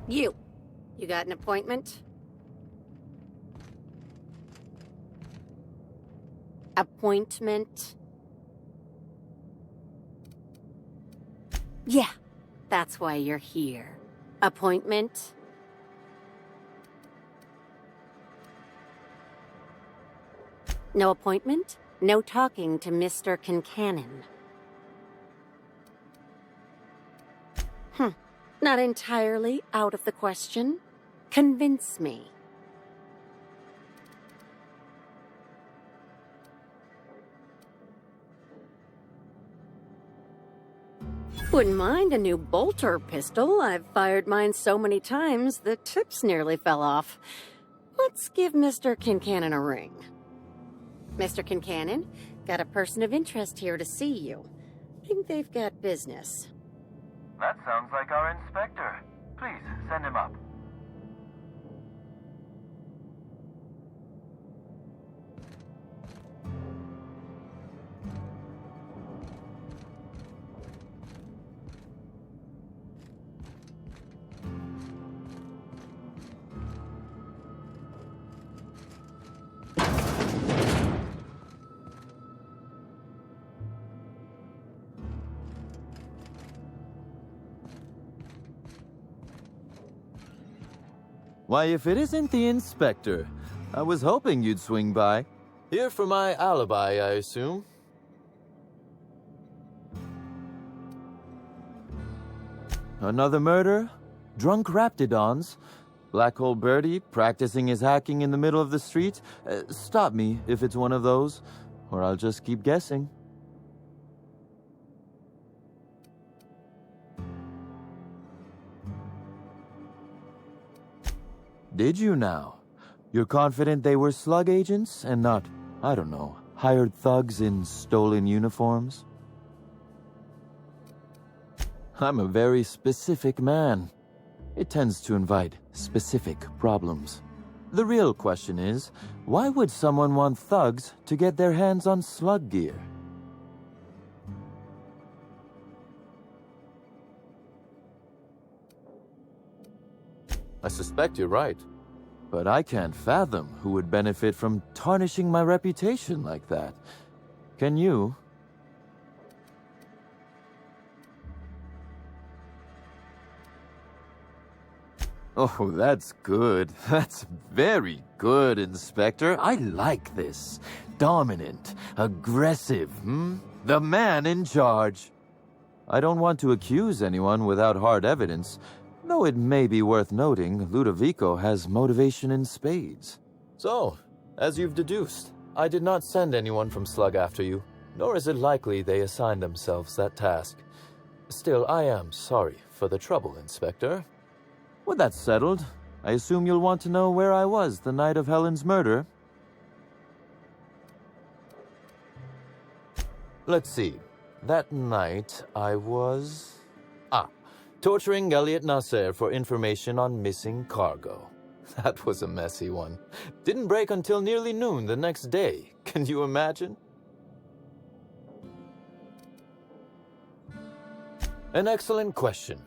You got an appointment? Appointment? Yeah, that's why you're here. Appointment? No appointment? No talking to Mr. Kincannon. Not entirely out of the question. Convince me. Wouldn't mind a new bolter pistol. I've fired mine so many times, the tips nearly fell off. Let's give Mr. Kincannon a ring. Mr. Kincannon, got a person of interest here to see you. Think they've got business. That sounds like our inspector. Please, send him up. Why, if it isn't the inspector, I was hoping you'd swing by. Here for my alibi, I assume. Another murder? Drunk Raptidons? Black Hole Birdie practicing his hacking in the middle of the street? Stop me if it's one of those, or I'll just keep guessing. Did you now? You're confident they were slug agents and not, I don't know, hired thugs in stolen uniforms? I'm a very specific man. It tends to invite specific problems. The real question is, why would someone want thugs to get their hands on slug gear? I suspect you're right. But I can't fathom who would benefit from tarnishing my reputation like that. Can you? Oh, that's good. That's very good, Inspector. I like this. Dominant, aggressive, The man in charge. I don't want to accuse anyone without hard evidence, though it may be worth noting, Ludovico has motivation in spades. So, as you've deduced, I did not send anyone from Slug after you, nor is it likely they assigned themselves that task. Still, I am sorry for the trouble, Inspector. With that settled, I assume you'll want to know where I was the night of Helen's murder. Let's see. That night, I was... torturing Elliot Nasser for information on missing cargo. That was a messy one. Didn't break until nearly noon the next day. Can you imagine? An excellent question.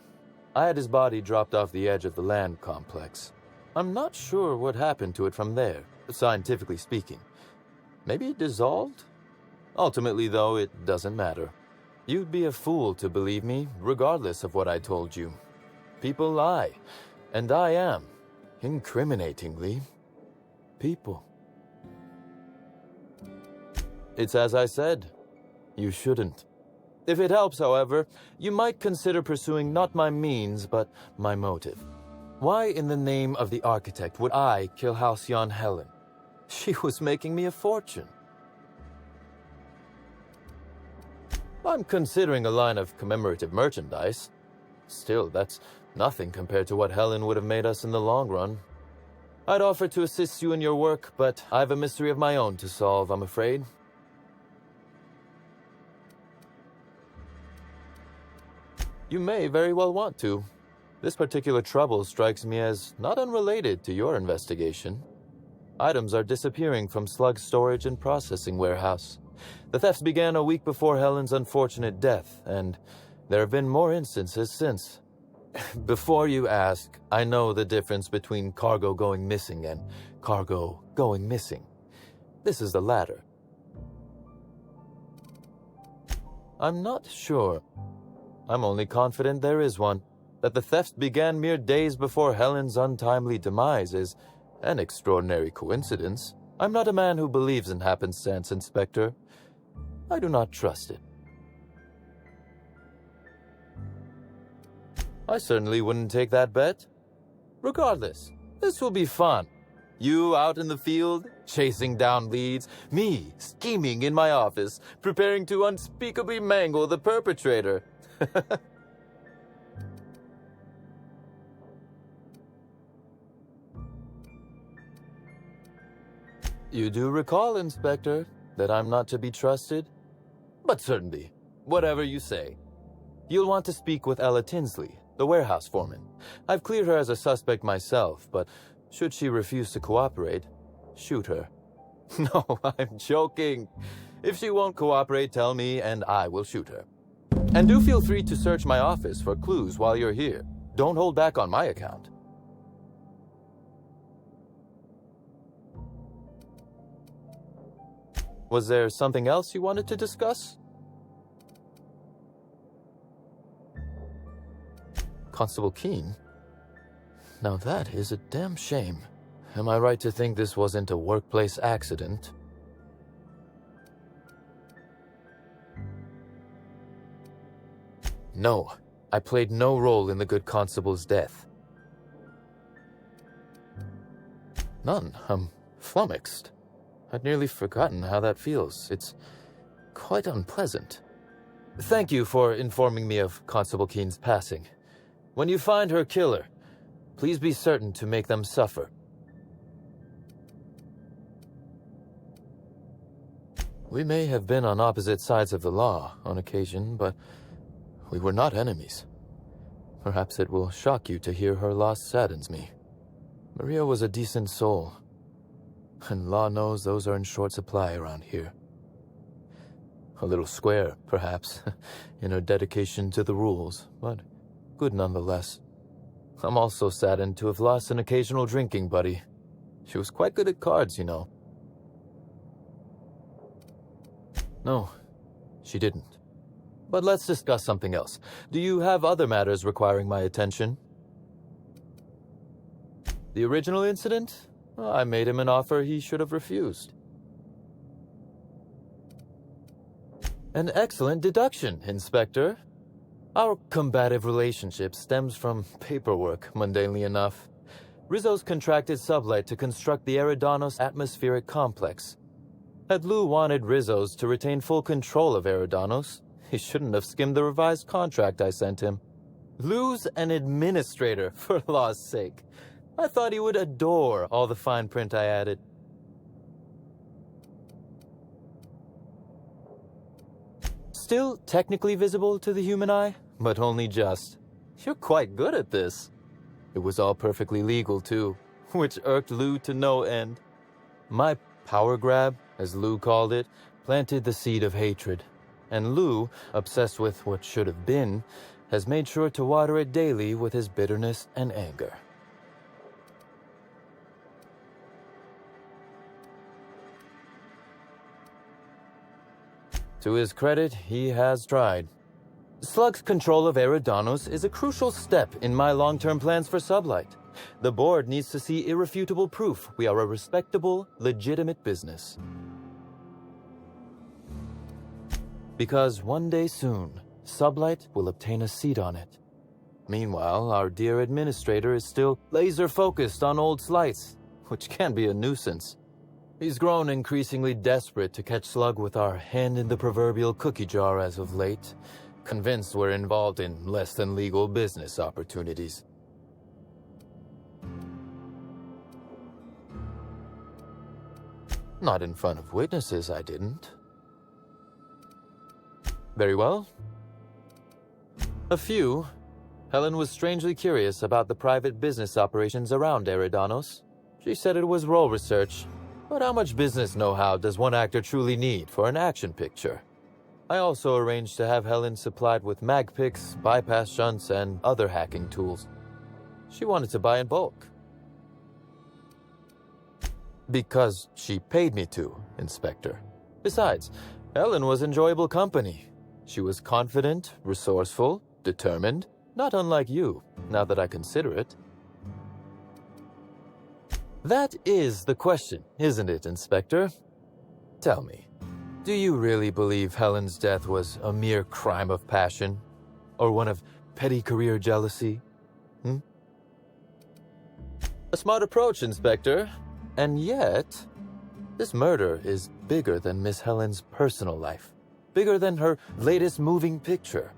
I had his body dropped off the edge of the land complex. I'm not sure what happened to it from there, scientifically speaking. Maybe it dissolved? Ultimately, though, it doesn't matter. You'd be a fool to believe me, regardless of what I told you. People lie, and I am, incriminatingly, people. It's as I said. You shouldn't. If it helps, however, you might consider pursuing not my means, but my motive. Why in the name of the architect would I kill Halcyon Helen? She was making me a fortune. I'm considering a line of commemorative merchandise. Still, that's nothing compared to what Helen would have made us in the long run. I'd offer to assist you in your work, but I have a mystery of my own to solve, I'm afraid. You may very well want to. This particular trouble strikes me as not unrelated to your investigation. Items are disappearing from Slug's storage and processing warehouse. The thefts began a week before Helen's unfortunate death, and there have been more instances since. Before you ask, I know the difference between cargo going missing and cargo going missing. This is the latter. I'm not sure. I'm only confident there is one. That the theft began mere days before Helen's untimely demise is an extraordinary coincidence. I'm not a man who believes in happenstance, Inspector. I do not trust it. I certainly wouldn't take that bet. Regardless, this will be fun. You out in the field, chasing down leads. Me, scheming in my office, preparing to unspeakably mangle the perpetrator. You do recall, Inspector, that I'm not to be trusted? But certainly, whatever you say. You'll want to speak with Ella Tinsley, the warehouse foreman. I've cleared her as a suspect myself, but should she refuse to cooperate, shoot her. No, I'm joking. If she won't cooperate, tell me and I will shoot her. And do feel free to search my office for clues while you're here. Don't hold back on my account. Was there something else you wanted to discuss? Constable Keene? Now that is a damn shame. Am I right to think this wasn't a workplace accident? No, I played no role in the good constable's death. None. I'm flummoxed. I'd nearly forgotten how that feels. It's quite unpleasant. Thank you for informing me of Constable Keene's passing. When you find her killer, please be certain to make them suffer. We may have been on opposite sides of the law on occasion, but we were not enemies. Perhaps it will shock you to hear her loss saddens me. Maria was a decent soul, and law knows those are in short supply around here. A little square, perhaps, in her dedication to the rules, but good nonetheless. I'm also saddened to have lost an occasional drinking buddy. She was quite good at cards, you know. No, she didn't. But let's discuss something else. Do you have other matters requiring my attention? The original incident? I made him an offer he should have refused. An excellent deduction, Inspector. Our combative relationship stems from paperwork, mundanely enough. Rizzo's contracted Sublight to construct the Eridanos atmospheric complex. Had Lou wanted Rizzo's to retain full control of Eridanos, he shouldn't have skimmed the revised contract I sent him. Lou's an administrator, for law's sake. I thought he would adore all the fine print I added. Still technically visible to the human eye, but only just. You're quite good at this. It was all perfectly legal, too, which irked Lou to no end. My power grab, as Lou called it, planted the seed of hatred. And Lou, obsessed with what should have been, has made sure to water it daily with his bitterness and anger. To his credit, he has tried. Slug's control of Eridanos is a crucial step in my long-term plans for Sublight. The board needs to see irrefutable proof we are a respectable, legitimate business. Because one day soon, Sublight will obtain a seat on it. Meanwhile, our dear administrator is still laser-focused on old slights, which can be a nuisance. He's grown increasingly desperate to catch Slug with our hand in the proverbial cookie jar as of late, convinced we're involved in less than legal business opportunities. Not in front of witnesses, I didn't. Very well. A few. Helen was strangely curious about the private business operations around Eridanos. She said it was role research. But how much business know-how does one actor truly need for an action picture? I also arranged to have Helen supplied with mag picks, bypass shunts, and other hacking tools. She wanted to buy in bulk. Because she paid me to, Inspector. Besides, Helen was enjoyable company. She was confident, resourceful, determined, not unlike you, now that I consider it. That is the question, isn't it, Inspector? Tell me, do you really believe Helen's death was a mere crime of passion? Or one of petty career jealousy? A smart approach, Inspector. And yet, this murder is bigger than Miss Helen's personal life. Bigger than her latest moving picture.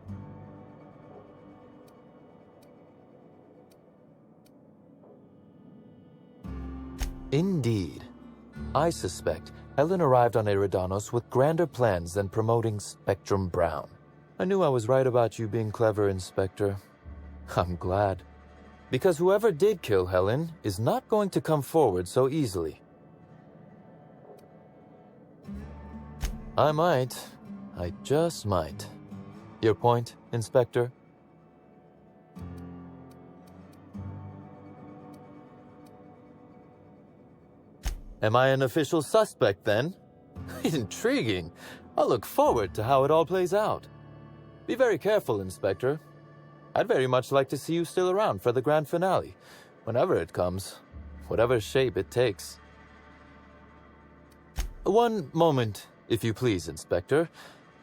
Indeed. I suspect Helen arrived on Eridanos with grander plans than promoting Spectrum Brown. I knew I was right about you being clever, Inspector. I'm glad. Because whoever did kill Helen is not going to come forward so easily. I might. I just might. Your point, Inspector? Am I an official suspect, then? Intriguing. I'll look forward to how it all plays out. Be very careful, Inspector. I'd very much like to see you still around for the grand finale, whenever it comes, whatever shape it takes. One moment, if you please, Inspector.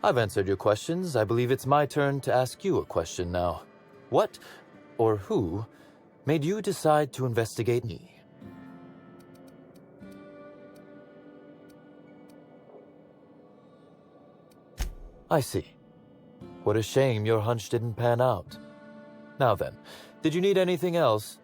I've answered your questions. I believe it's my turn to ask you a question now. What, or who, made you decide to investigate me? I see. What a shame your hunch didn't pan out. Now then, did you need anything else?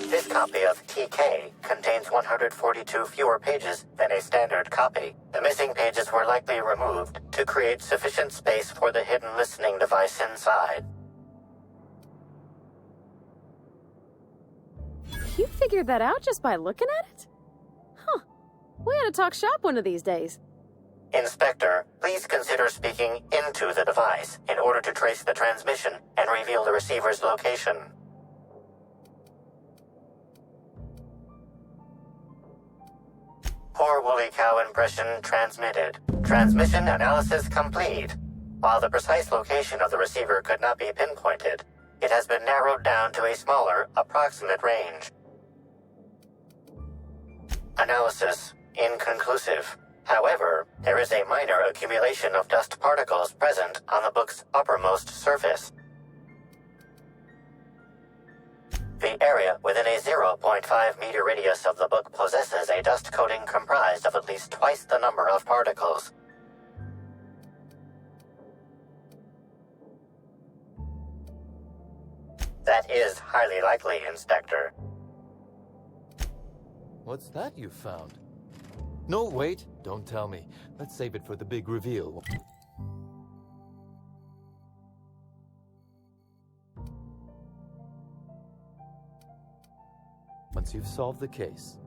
This copy of TK contains 142 fewer pages than a standard copy. The missing pages were likely removed to create sufficient space for the hidden listening device inside. You figured that out just by looking at it? Huh. We ought to talk shop one of these days. Inspector, please consider speaking into the device in order to trace the transmission and reveal the receiver's location. Poor woolly cow impression transmitted. Transmission analysis complete. While the precise location of the receiver could not be pinpointed, it has been narrowed down to a smaller, approximate range. Analysis inconclusive. However, there is a minor accumulation of dust particles present on the book's uppermost surface. The area within a 0.5 meter radius of the book possesses a dust coating comprised of at least twice the number of particles. That is highly likely, Inspector. What's that you found? No, wait, don't tell me. Let's save it for the big reveal. Once you've solved the case.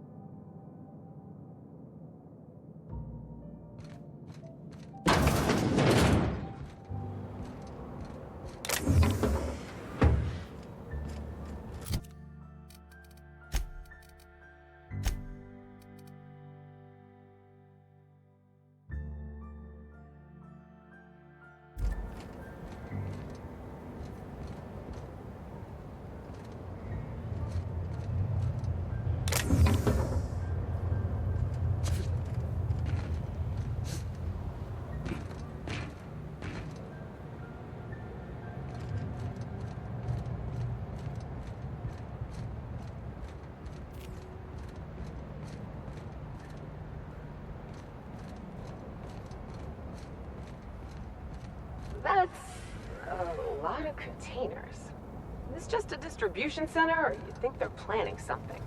That's a lot of containers. Is this just a distribution center, or you think they're planning something?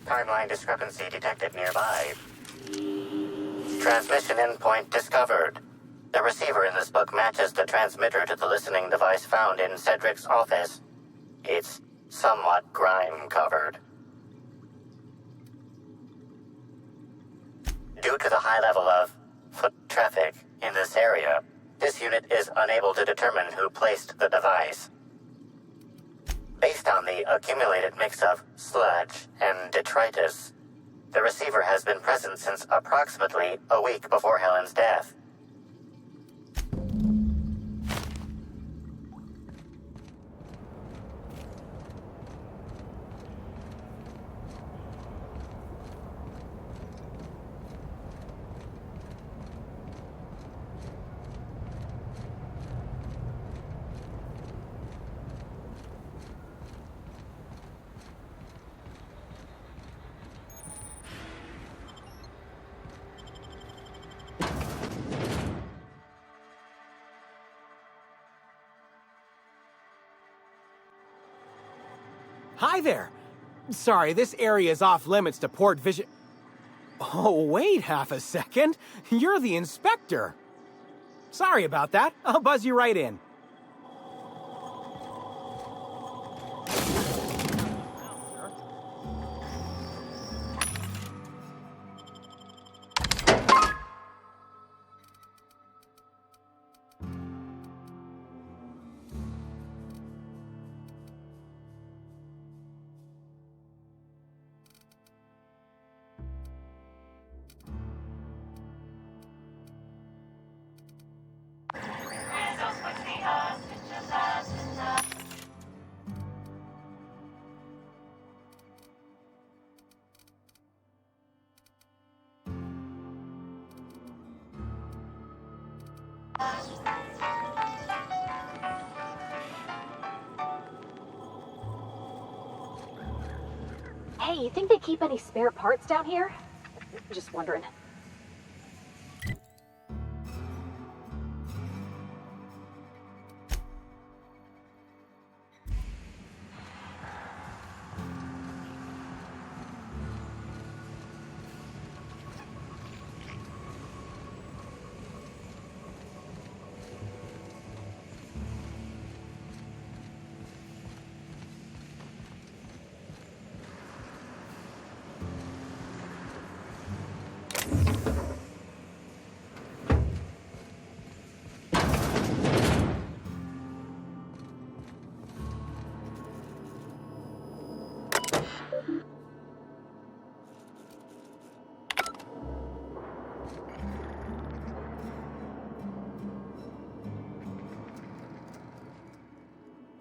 Timeline discrepancy detected nearby. Transmission endpoint discovered. The receiver in this book matches the transmitter to the listening device found in Cedric's office. It's somewhat grime-covered. Due to the high level of foot traffic in this area, this unit is unable to determine who placed the device. Based on the accumulated mix of sludge and detritus, the receiver has been present since approximately a week before Helen's death. Hi there! Sorry, this area is off limits to port vision. Oh, wait half a second. You're the inspector. Sorry about that. I'll buzz you right in. Hey, you think they keep any spare parts down here? Just wondering.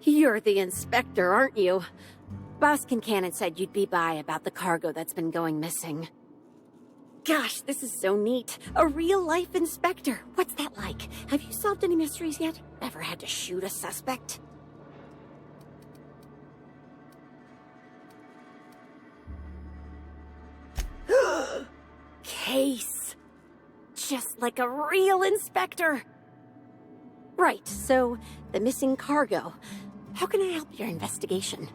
You're the inspector, aren't you? Boss Kincannon said you'd be by about the cargo that's been going missing. Gosh, this is so neat. A real-life inspector. What's that like? Have you solved any mysteries yet? Ever had to shoot a suspect? Case. Just like a real inspector. Right, so the missing cargo. How can I help your investigation?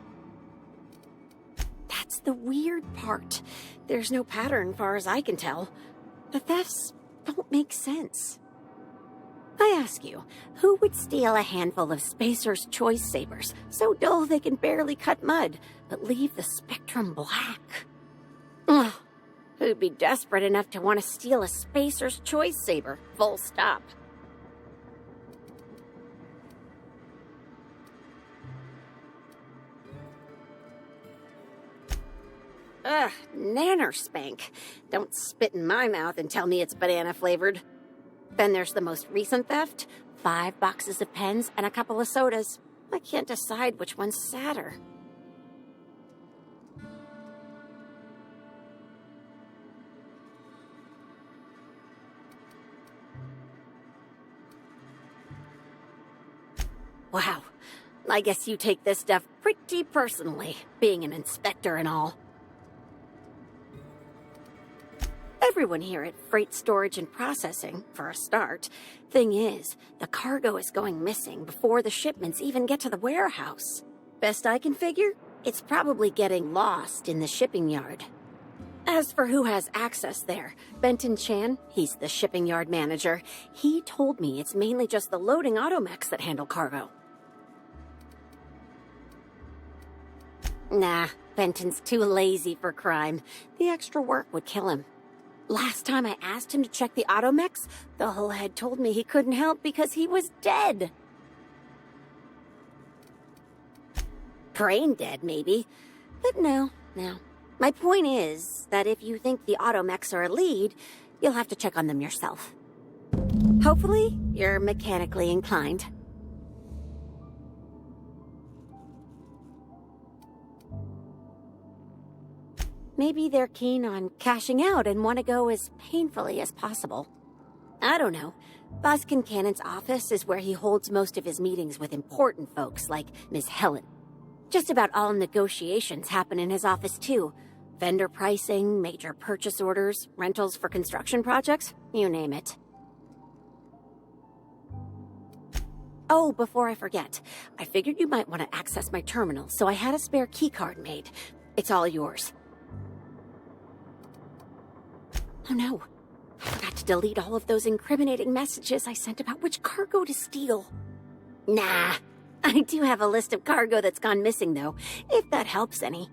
That's the weird part. There's no pattern far as I can tell. The thefts don't make sense. I ask you, who would steal a handful of Spacer's Choice Sabers, so dull they can barely cut mud, but leave the spectrum black? Ugh, who'd be desperate enough to want to steal a Spacer's Choice Saber, full stop? Ugh, nanner spank. Don't spit in my mouth and tell me it's banana flavored. Then there's the most recent theft. 5 boxes of pens and a couple of sodas. I can't decide which one's sadder. Wow, I guess you take this stuff pretty personally, being an inspector and all. Everyone here at Freight Storage and Processing, for a start. Thing is, the cargo is going missing before the shipments even get to the warehouse. Best I can figure, it's probably getting lost in the shipping yard. As for who has access there, Benton Chan, he's the shipping yard manager. He told me it's mainly just the loading automechs that handle cargo. Nah, Benton's too lazy for crime. The extra work would kill him. Last time I asked him to check the automechs, the whole head told me he couldn't help because he was dead. Brain dead, maybe. But no. My point is that if you think the automechs are a lead, you'll have to check on them yourself. Hopefully, you're mechanically inclined. Maybe they're keen on cashing out and want to go as painfully as possible. I don't know. Boss Kincannon's office is where he holds most of his meetings with important folks like Miss Helen. Just about all negotiations happen in his office too. Vendor pricing, major purchase orders, rentals for construction projects, you name it. Oh, before I forget, I figured you might want to access my terminal, so I had a spare keycard made. It's all yours. Oh no, I forgot to delete all of those incriminating messages I sent about which cargo to steal. Nah, I do have a list of cargo that's gone missing though, if that helps any.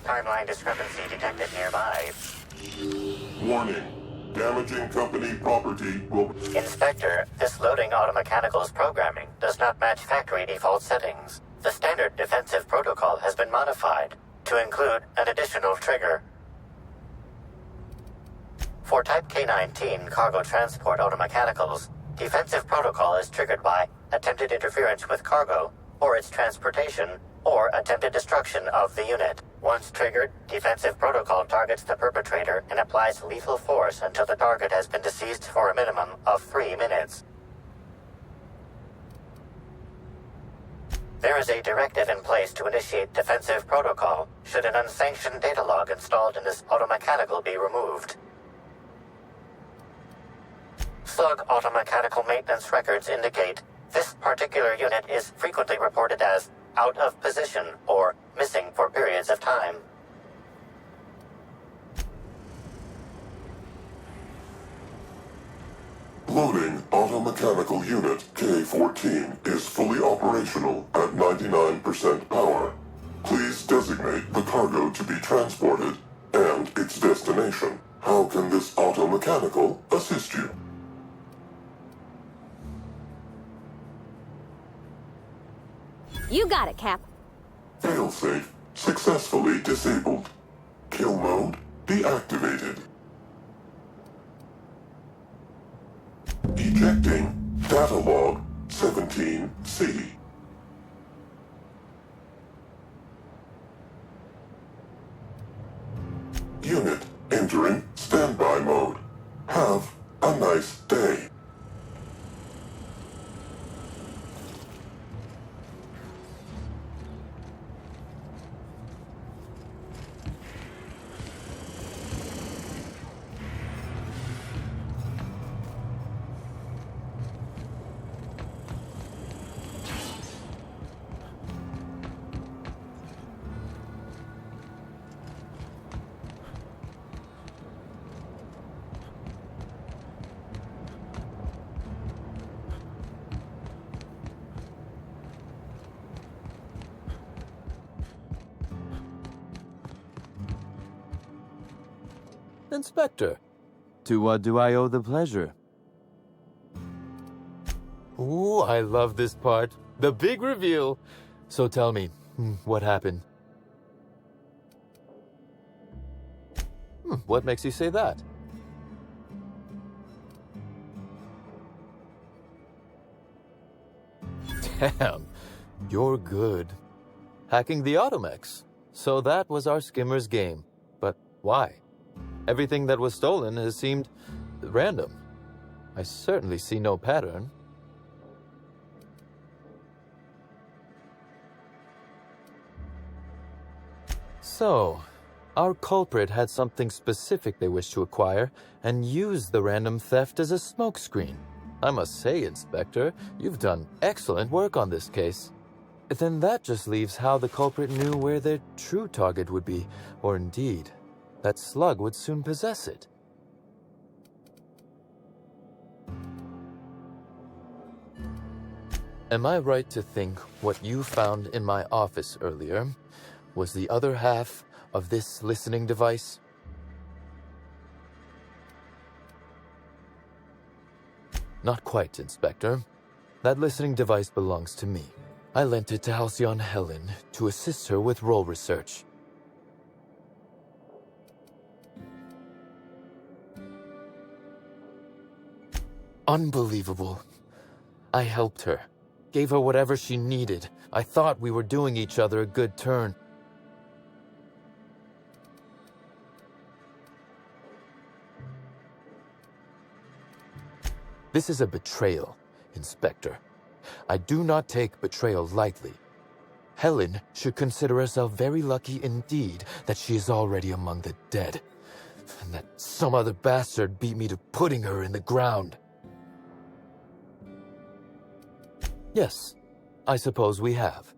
Timeline discrepancy detected nearby. Warning. Damaging company property will... Inspector, this loading automechanical's programming does not match factory default settings. The standard defensive protocol has been modified to include an additional trigger. For Type K-19 cargo transport automechanicals, defensive protocol is triggered by attempted interference with cargo, or its transportation, or attempted destruction of the unit. Once triggered, defensive protocol targets the perpetrator and applies lethal force until the target has been deceased for a minimum of 3 minutes. There is a directive in place to initiate defensive protocol should an unsanctioned data log installed in this automechanical be removed. Slug automechanical maintenance records indicate this particular unit is frequently reported as out of position or missing for periods of time. Loading automechanical unit K-14 is fully operational at 99% power. Please designate the cargo to be transported and its destination. How can this automechanical assist you? You got it, Cap. Failsafe successfully disabled. Kill mode deactivated. Ejecting data log 17C. Unit entering standby mode. Have a nice day. Inspector, to what do I owe the pleasure? Ooh, I love this part. The big reveal. So tell me, what happened? What makes you say that? Damn, you're good. Hacking the Automex. So that was our skimmer's game. But why? Everything that was stolen has seemed random. I certainly see no pattern. So, our culprit had something specific they wished to acquire and used the random theft as a smokescreen. I must say, Inspector, you've done excellent work on this case. Then that just leaves how the culprit knew where their true target would be, or indeed, that Slug would soon possess it. Am I right to think what you found in my office earlier was the other half of this listening device? Not quite, Inspector. That listening device belongs to me. I lent it to Halcyon Helen to assist her with role research. Unbelievable. I helped her. Gave her whatever she needed. I thought we were doing each other a good turn. This is a betrayal, Inspector. I do not take betrayal lightly. Helen should consider herself very lucky indeed that she is already among the dead, and that some other bastard beat me to putting her in the ground. Yes, I suppose we have.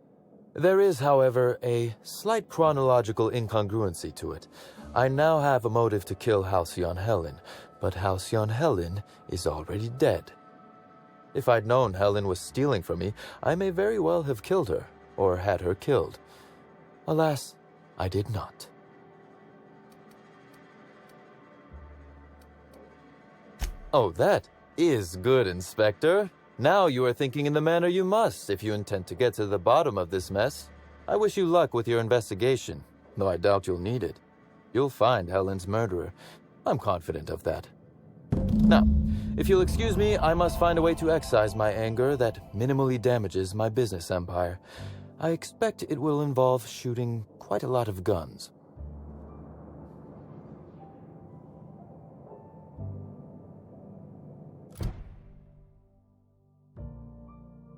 There is, however, a slight chronological incongruency to it. I now have a motive to kill Halcyon Helen, but Halcyon Helen is already dead. If I'd known Helen was stealing from me, I may very well have killed her, or had her killed. Alas, I did not. Oh, that is good, Inspector. Now you are thinking in the manner you must if you intend to get to the bottom of this mess. I wish you luck with your investigation, though I doubt you'll need it. You'll find Helen's murderer. I'm confident of that. Now, if you'll excuse me, I must find a way to excise my anger that minimally damages my business empire. I expect it will involve shooting quite a lot of guns.